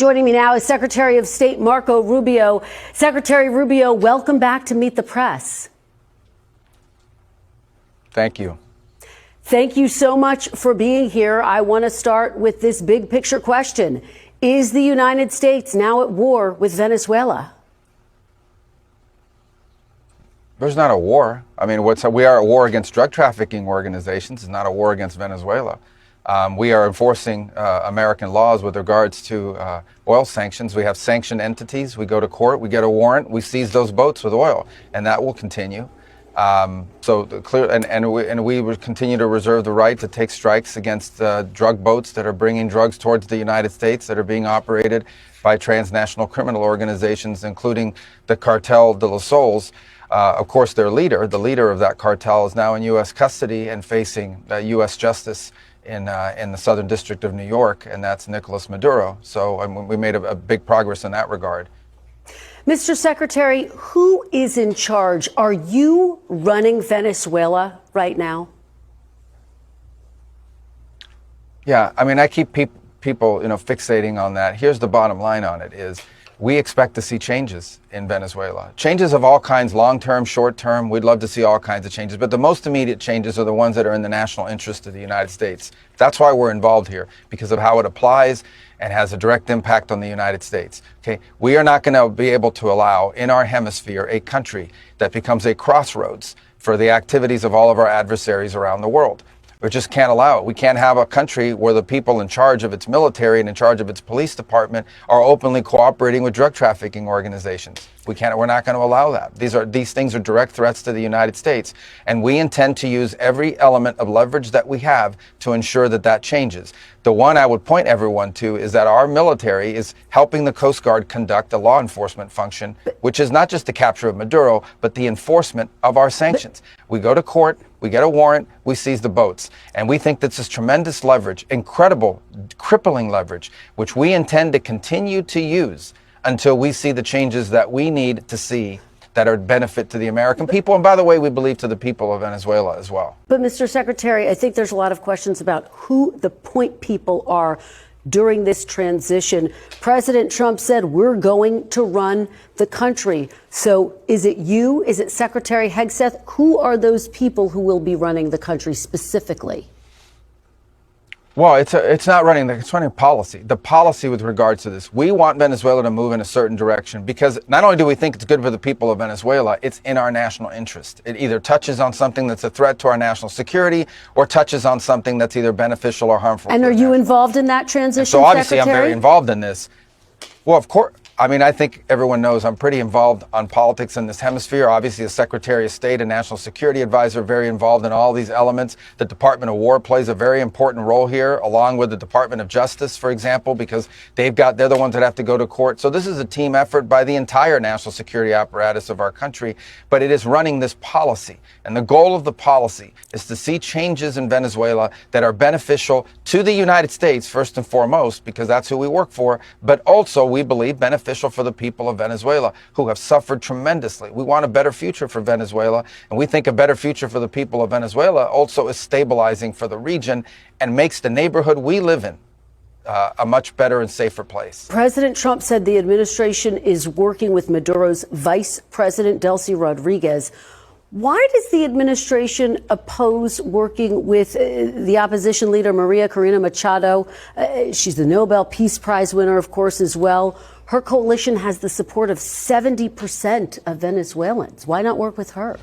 Joining me now is Secretary of State Marco Rubio. Secretary Rubio, welcome back to Meet the Press. Thank you. Thank you so much for being here. I want to start with this big picture question. Is the United States now at war with Venezuela? There's not a war. I mean, we are at war against drug trafficking organizations. It's not a war against Venezuela. We are enforcing American laws with regards to oil sanctions. We have sanctioned entities. We go to court. We get a warrant. We seize those boats with oil, and that will continue. We will continue to reserve the right to take strikes against drug boats that are bringing drugs towards the United States that are being operated by transnational criminal organizations, including the Cartel de los Soles. Of course, the leader of that cartel, is now in U.S. custody and facing U.S. justice in the Southern District of New York, and that's Nicolas Maduro. So we made a big progress in that regard. Mr. Secretary, who is in charge? Are you running Venezuela right now? Yeah, I mean, I keep people, fixating on that. Here's the bottom line on it is we expect to see changes in Venezuela. Changes of all kinds, long-term, short-term. We'd love to see all kinds of changes, but the most immediate changes are the ones that are in the national interest of the United States. That's why we're involved here, because of how it applies and has a direct impact on the United States. Okay, we are not going to be able to allow in our hemisphere a country that becomes a crossroads for the activities of all of our adversaries around the world. We just can't allow it. We can't have a country where the people in charge of its military and in charge of its police department are openly cooperating with drug trafficking organizations. We're not going to allow that. These things are direct threats to the United States, and we intend to use every element of leverage that we have to ensure that changes. The one I would point everyone to is that our military is helping the Coast Guard conduct a law enforcement function, which is not just the capture of Maduro, but the enforcement of our sanctions. We go to court, we get a warrant, we seize the boats. And we think this is tremendous leverage, incredible, crippling leverage, which we intend to continue to use until we see the changes that we need to see that are benefit to the American people. And by the way, we believe to the people of Venezuela as well. But Mr. Secretary, I think there's a lot of questions about who the point people are during this transition. President Trump said we're going to run the country. So is it you? Is it Secretary Hegseth? Who are those people who will be running the country specifically? Well, it's not running, it's running policy. The policy with regards to this. We want Venezuela to move in a certain direction because not only do we think it's good for the people of Venezuela, it's in our national interest. It either touches on something that's a threat to our national security or touches on something that's either beneficial or harmful. And are you involved in that transition, so obviously Secretary? I'm very involved in this. Well, of course. I mean, I think everyone knows I'm pretty involved on politics in this hemisphere. Obviously, as Secretary of State and National Security Advisor, very involved in all these elements. The Department of War plays a very important role here, along with the Department of Justice, for example, because they're the ones that have to go to court. So this is a team effort by the entire national security apparatus of our country, but it is running this policy. And the goal of the policy is to see changes in Venezuela that are beneficial to the United States, first and foremost, because that's who we work for, but also, we believe, beneficial for the people of Venezuela who have suffered tremendously. We want a better future for Venezuela, and we think a better future for the people of Venezuela also is stabilizing for the region and makes the neighborhood we live in a much better and safer place. President Trump said the administration is working with Maduro's Vice President, Delcy Rodriguez. Why does the administration oppose working with the opposition leader, Maria Corina Machado? She's the Nobel Peace Prize winner, of course, as well. Her coalition has the support of 70% of Venezuelans. Why not work with her?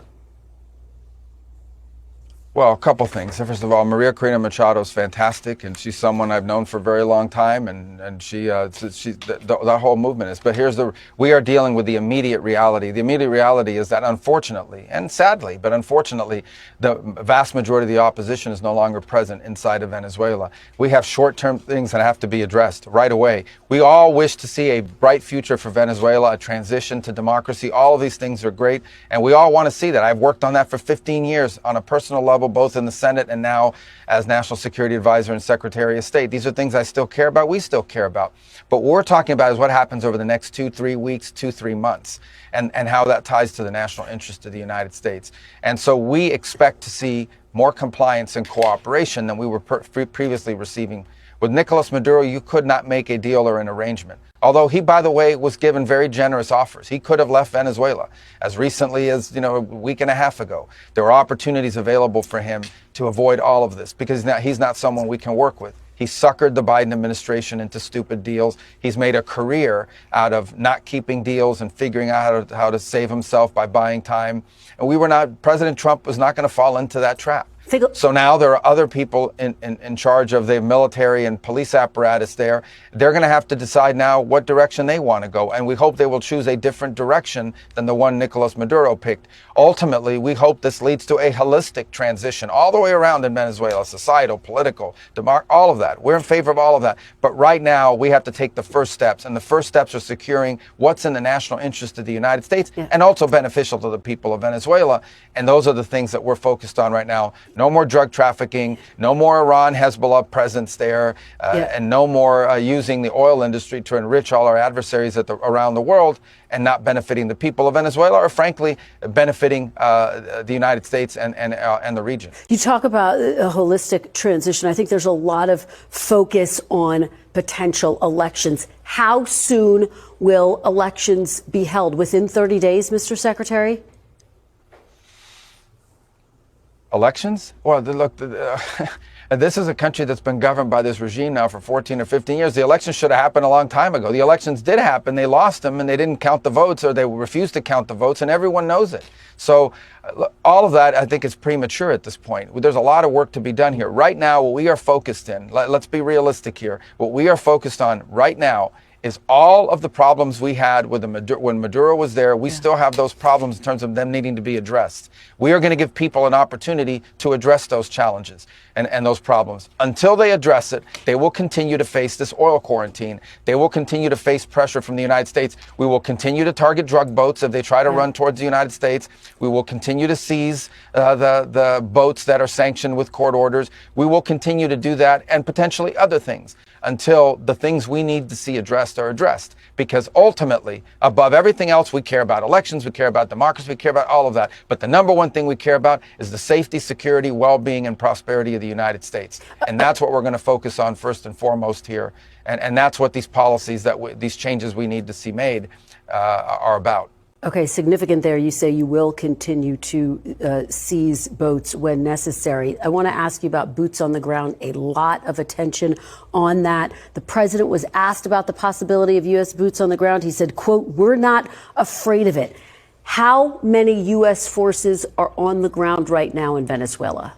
Well, a couple things. First of all, Maria Corina Machado is fantastic, and she's someone I've known for a very long time, and that whole movement is. But we are dealing with the immediate reality. The immediate reality is that unfortunately, and sadly, but unfortunately, the vast majority of the opposition is no longer present inside of Venezuela. We have short-term things that have to be addressed right away. We all wish to see a bright future for Venezuela, a transition to democracy. All of these things are great, and we all want to see that. I've worked on that for 15 years on a personal level, both in the Senate and now as National Security Advisor and Secretary of State. These are things I still care about, we still care about. But what we're talking about is what happens over the next 2-3 weeks, 2-3 months, and how that ties to the national interest of the United States. And so we expect to see more compliance and cooperation than we were previously receiving With Nicolas Maduro, you could not make a deal or an arrangement. Although he, by the way, was given very generous offers. He could have left Venezuela as recently as, a week and a half ago. There were opportunities available for him to avoid all of this because now he's not someone we can work with. He suckered the Biden administration into stupid deals. He's made a career out of not keeping deals and figuring out how to save himself by buying time. And President Trump was not going to fall into that trap. So now there are other people in charge of the military and police apparatus there. They're going to have to decide now what direction they want to go. And we hope they will choose a different direction than the one Nicolas Maduro picked. Ultimately, we hope this leads to a holistic transition all the way around in Venezuela, societal, political, all of that. We're in favor of all of that. But right now, we have to take the first steps. And the first steps are securing what's in the national interest of the United States and also beneficial to the people of Venezuela. And those are the things that we're focused on right now. No more drug trafficking, no more Iran, Hezbollah presence there, and no more using the oil industry to enrich all our adversaries around the world and not benefiting the people of Venezuela or, frankly, benefiting the United States and the region. You talk about a holistic transition. I think there's a lot of focus on potential elections. How soon will elections be held? Within 30 days, Mr. Secretary? Elections? Well, look, this is a country that's been governed by this regime now for 14 or 15 years. The elections should have happened a long time ago. The elections did happen. They lost them and they didn't count the votes, or they refused to count the votes, and everyone knows it. So all of that, I think, is premature at this point. There's a lot of work to be done here. Right now, what we are focused in, let's be realistic here, what we are focused on right now is all of the problems we had with when Maduro was there. We still have those problems in terms of them needing to be addressed. We are going to give people an opportunity to address those challenges and those problems. Until they address it, they will continue to face this oil quarantine. They will continue to face pressure from the United States. We will continue to target drug boats if they try to run towards the United States. We will continue to seize the boats that are sanctioned with court orders. We will continue to do that and potentially other things until the things we need to see addressed are addressed. Because ultimately, above everything else, we care about elections, we care about democracy, we care about all of that. But the number one thing we care about is the safety, security, well-being, and prosperity of the United States. And that's what we're going to focus on first and foremost here. And that's what these policies, these changes we need to see made are about. Okay, significant there. You say you will continue to seize boats when necessary. I want to ask you about boots on the ground. A lot of attention on that. The president was asked about the possibility of U.S. boots on the ground. He said, quote, "We're not afraid of it." How many U.S. forces are on the ground right now in Venezuela?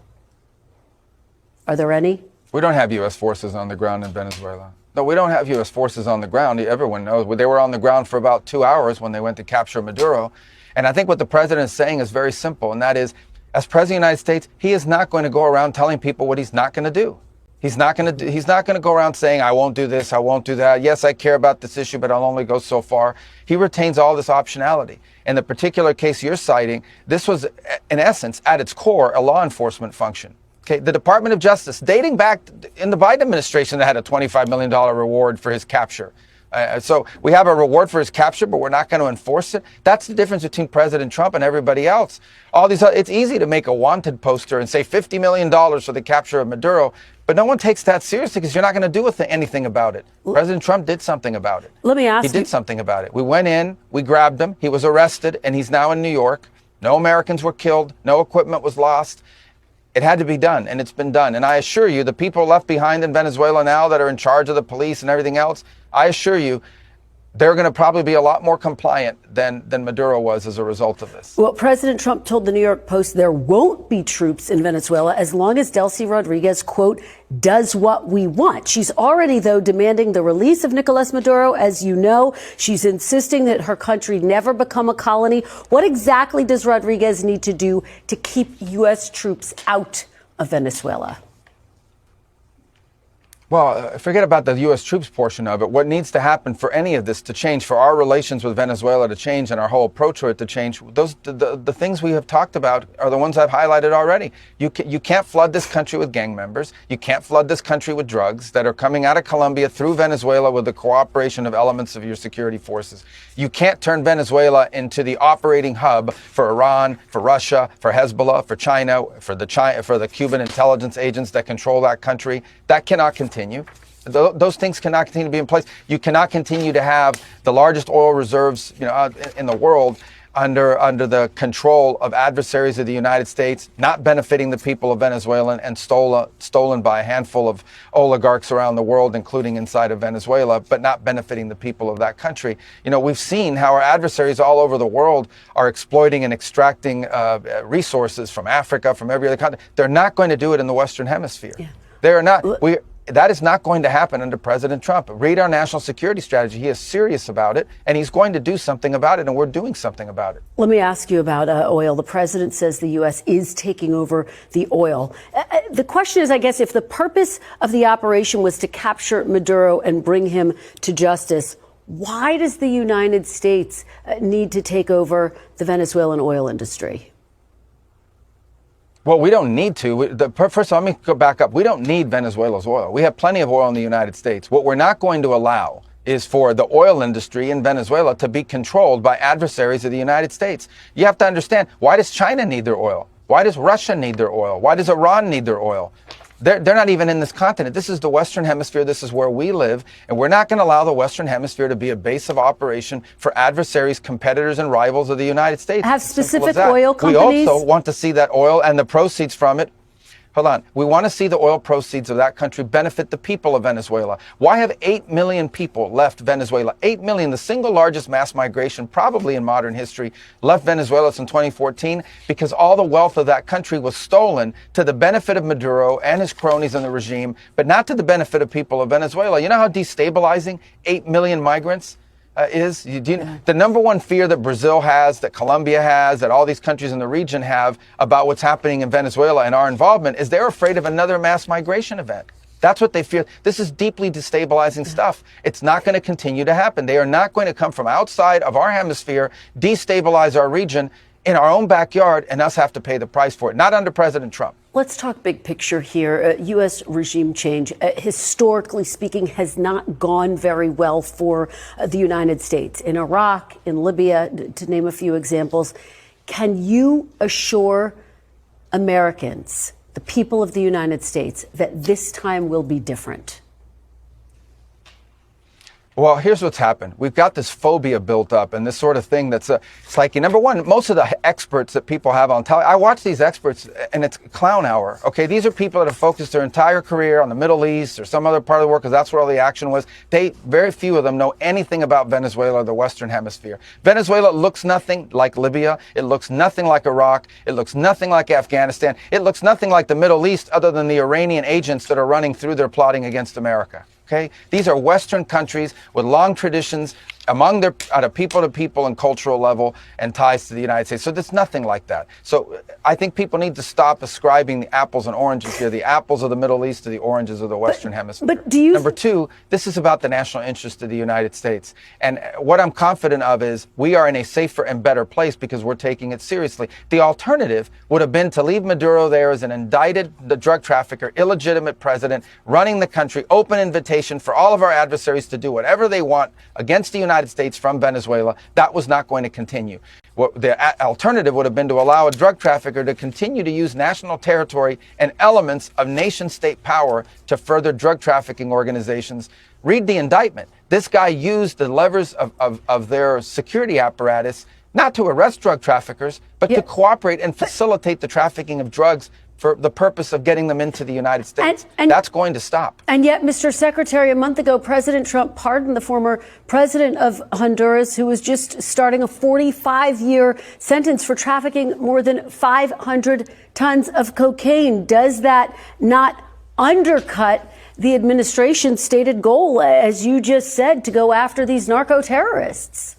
Are there any? We don't have U.S. forces on the ground in Venezuela. No, we don't have U.S. forces on the ground. Everyone knows. They were on the ground for about 2 hours when they went to capture Maduro. And I think what the president is saying is very simple, and that is, as president of the United States, he is not going to go around telling people what he's not going to do. He's not going to go around saying, I won't do this, I won't do that. Yes, I care about this issue, but I'll only go so far. He retains all this optionality. In the particular case you're citing, this was, in essence, at its core, a law enforcement function. Okay, the Department of Justice, dating back in the Biden administration, that had a $25 million reward for his capture. So we have a reward for his capture, but we're not going to enforce it. That's the difference between President Trump and everybody else. It's easy to make a wanted poster and say $50 million for the capture of Maduro, but no one takes that seriously because you're not going to do anything about it. President Trump did something about it. Let me ask you. He did something about it. We went in, we grabbed him, he was arrested, and he's now in New York. No Americans were killed, no equipment was lost. It had to be done, and it's been done. And I assure you, the people left behind in Venezuela now that are in charge of the police and everything else, I assure you, they're going to probably be a lot more compliant than Maduro was as a result of this. Well, President Trump told the New York Post there won't be troops in Venezuela as long as Delcy Rodriguez, quote, does what we want. She's already, though, demanding the release of Nicolas Maduro. As you know, she's insisting that her country never become a colony. What exactly does Rodriguez need to do to keep U.S. troops out of Venezuela? Well, forget about the U.S. troops portion of it. What needs to happen for any of this to change, for our relations with Venezuela to change and our whole approach to it to change, the things we have talked about are the ones I've highlighted already. You can't flood this country with gang members. You can't flood this country with drugs that are coming out of Colombia through Venezuela with the cooperation of elements of your security forces. You can't turn Venezuela into the operating hub for Iran, for Russia, for Hezbollah, for China, for the Cuban intelligence agents that control that country. That cannot continue. Those things cannot continue to be in place. You cannot continue to have the largest oil reserves, in the world under the control of adversaries of the United States, not benefiting the people of Venezuela and stolen by a handful of oligarchs around the world, including inside of Venezuela, but not benefiting the people of that country. We've seen how our adversaries all over the world are exploiting and extracting resources from Africa, from every other country. They're not going to do it in the Western Hemisphere. Yeah. They are not. That is not going to happen under President Trump. Read our national security strategy. He is serious about it, and he's going to do something about it, and we're doing something about it. Let me ask you about oil. The president says the U.S. is taking over the oil. The question is, I guess, if the purpose of the operation was to capture Maduro and bring him to justice, why does the United States need to take over the Venezuelan oil industry? Well, we don't need to. First of all, let me go back up. We don't need Venezuela's oil. We have plenty of oil in the United States. What we're not going to allow is for the oil industry in Venezuela to be controlled by adversaries of the United States. You have to understand, why does China need their oil? Why does Russia need their oil? Why does Iran need their oil? They're not even in this continent. This is the Western Hemisphere. This is where we live. And we're not going to allow the Western Hemisphere to be a base of operation for adversaries, competitors, and rivals of the United States. Have specific oil We companies? also want to see that oil and the proceeds from it. Hold on. We want to see the oil proceeds of that country benefit the people of Venezuela. Why have 8 million people left Venezuela? 8 million, the single largest mass migration probably in modern history, left Venezuela since 2014 because all the wealth of that country was stolen to the benefit of Maduro and his cronies in the regime, but not to the benefit of people of Venezuela. You know how destabilizing 8 million migrants is? The number one fear that Brazil has, that Colombia has, that all these countries in the region have about what's happening in Venezuela and our involvement is they're afraid of another mass migration event. That's what they fear. This is deeply destabilizing stuff. It's not going to continue to happen. They are not going to come from outside of our hemisphere, destabilize our region in our own backyard, and us have to pay the price for it. Not under President Trump. Let's talk big picture here. U.S. regime change, historically speaking, has not gone very well for the United States. In Iraq, in Libya, to name a few examples. Can you assure Americans, the people of the United States, that this time will be different? Well, here's what's happened. We've got this phobia built up and this sort of thing that's it's like, number one, most of the experts that people have on television, I watch these experts and it's clown hour. Okay, these are people that have focused their entire career on the Middle East or some other part of the world because that's where all the action was. Very few of them know anything about Venezuela or the Western Hemisphere. Venezuela looks nothing like Libya. It looks nothing like Iraq. It looks nothing like Afghanistan. It looks nothing like the Middle East other than the Iranian agents that are running through there plotting against America. Okay? These are Western countries with long traditions among their at a people-to-people and cultural level and ties to the United States. So there's nothing like that. So I think people need to stop ascribing the apples and oranges here, the apples of the Middle East to the oranges of the Western Hemisphere. But do you... Number two, this is about the national interest of the United States. And what I'm confident of is we are in a safer and better place because we're taking it seriously. The alternative would have been to leave Maduro there as an indicted drug trafficker, illegitimate president, running the country, open invitation for all of our adversaries to do whatever they want against the United States from Venezuela. That was not going to continue. The alternative would have been to allow a drug trafficker to continue to use national territory and elements of nation-state power to further drug trafficking organizations. Read the indictment. This guy used the levers of their security apparatus not to arrest drug traffickers, but to cooperate and facilitate the trafficking of drugs for the purpose of getting them into the United States. And that's going to stop. And yet, Mr. Secretary, a month ago, President Trump pardoned the former president of Honduras, who was just starting a 45-year sentence for trafficking more than 500 tons of cocaine. Does that not undercut the administration's stated goal, as you just said, to go after these narco-terrorists?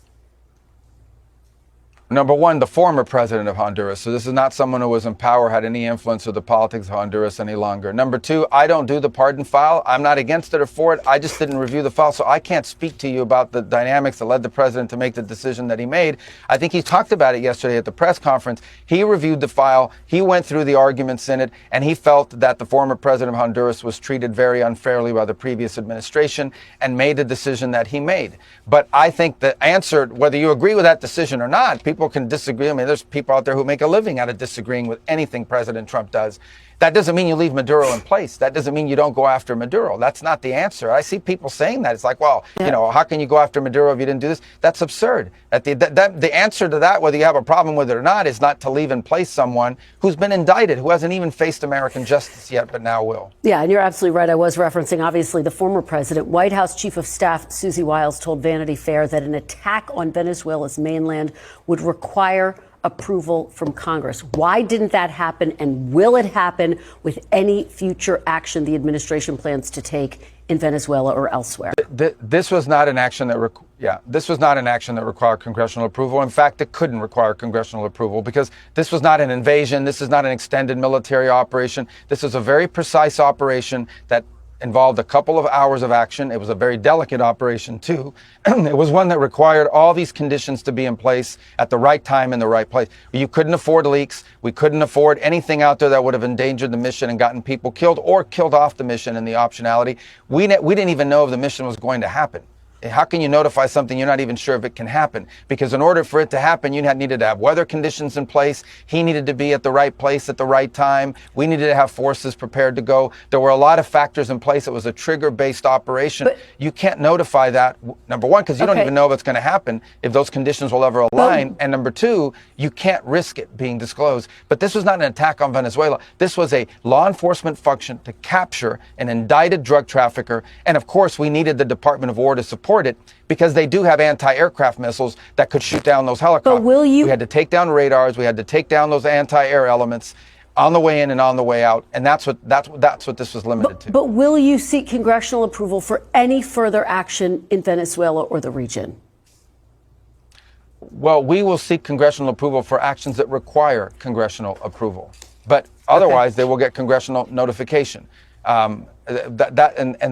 Number one, the former president of Honduras. So this is not someone who was in power, had any influence with the politics of Honduras any longer. Number two, I don't do the pardon file. I'm not against it or for it. I just didn't review the file. So I can't speak to you about the dynamics that led the president to make the decision that he made. I think he talked about it yesterday at the press conference. He reviewed the file. He went through the arguments in it, and he felt that the former president of Honduras was treated very unfairly by the previous administration and made the decision that he made. But I think the answer, whether you agree with that decision or not, people can disagree. I mean, there's people out there who make a living out of disagreeing with anything President Trump does. That doesn't mean you leave Maduro in place. That doesn't mean you don't go after Maduro. That's not the answer. I see people saying that. It's like, well, how can you go after Maduro if you didn't do this? That's absurd. The answer to that, whether you have a problem with it or not, is not to leave in place someone who's been indicted, who hasn't even faced American justice yet, but now will. Yeah, and you're absolutely right. I was referencing, obviously, the former president. White House Chief of Staff Susie Wiles told Vanity Fair that an attack on Venezuela's mainland would require approval from Congress. Why didn't that happen, and will it happen with any future action the administration plans to take in Venezuela or elsewhere? This was not an action that required congressional approval. In fact, it couldn't require congressional approval because this was not an invasion. This is not an extended military operation. This is a very precise operation that involved a couple of hours of action. It was a very delicate operation, too. It was one that required all these conditions to be in place at the right time in the right place. You couldn't afford leaks. We couldn't afford anything out there that would have endangered the mission and gotten people killed or killed off the mission and the optionality. We didn't even know if the mission was going to happen. How can you notify something you're not even sure if it can happen? Because in order for it to happen, you needed to have weather conditions in place. He needed to be at the right place at the right time. We needed to have forces prepared to go. There were a lot of factors in place. It was a trigger-based operation. But you can't notify that, number one, because you don't even know if it's going to happen, if those conditions will ever align. And number two, you can't risk it being disclosed. But this was not an attack on Venezuela. This was a law enforcement function to capture an indicted drug trafficker. And of course, we needed the Department of War to support it because they do have anti-aircraft missiles that could shoot down those helicopters. But will you? We had to take down radars. We had to take down those anti-air elements on the way in and on the way out. And that's what this was limited to. But will you seek congressional approval for any further action in Venezuela or the region? Well, we will seek congressional approval for actions that require congressional approval. But otherwise, they will get congressional notification. And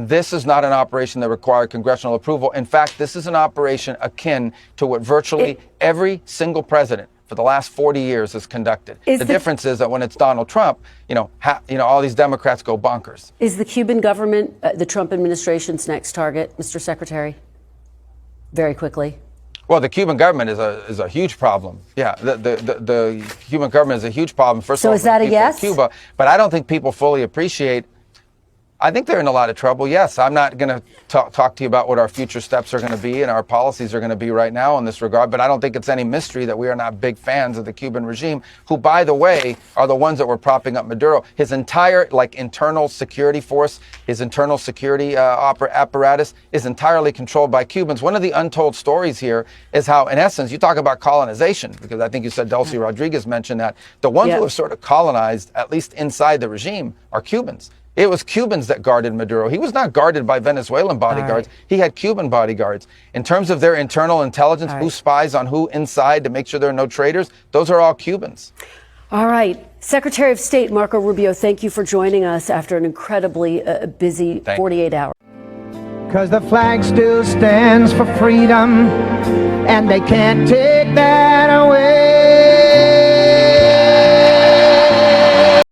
this is not an operation that required congressional approval. In fact, this is an operation akin to what virtually every single president for the last 40 years has conducted. The difference is that when it's Donald Trump, all these Democrats go bonkers. Is the Cuban government the Trump administration's next target, Mr. Secretary? Very quickly. Well, the Cuban government is a huge problem. Yeah, the Cuban government is a huge problem. First of all, is that a yes? Cuba, but I don't think people fully appreciate. I think they're in a lot of trouble. Yes, I'm not going to talk to you about what our future steps are going to be and our policies are going to be right now in this regard, but I don't think it's any mystery that we are not big fans of the Cuban regime, who, by the way, are the ones that were propping up Maduro. His entire internal security force, his internal security apparatus is entirely controlled by Cubans. One of the untold stories here is how, in essence, you talk about colonization, because I think you said Delcy Rodriguez mentioned that. The ones who have sort of colonized, at least inside the regime, are Cubans. It was Cubans that guarded Maduro. He was not guarded by Venezuelan bodyguards. He had Cuban bodyguards. In terms of their internal intelligence, who spies on who inside to make sure there are no traitors, those are all Cubans. All right. Secretary of State Marco Rubio, thank you for joining us after an incredibly busy 48 hours. Because the flag still stands for freedom, and they can't take that away.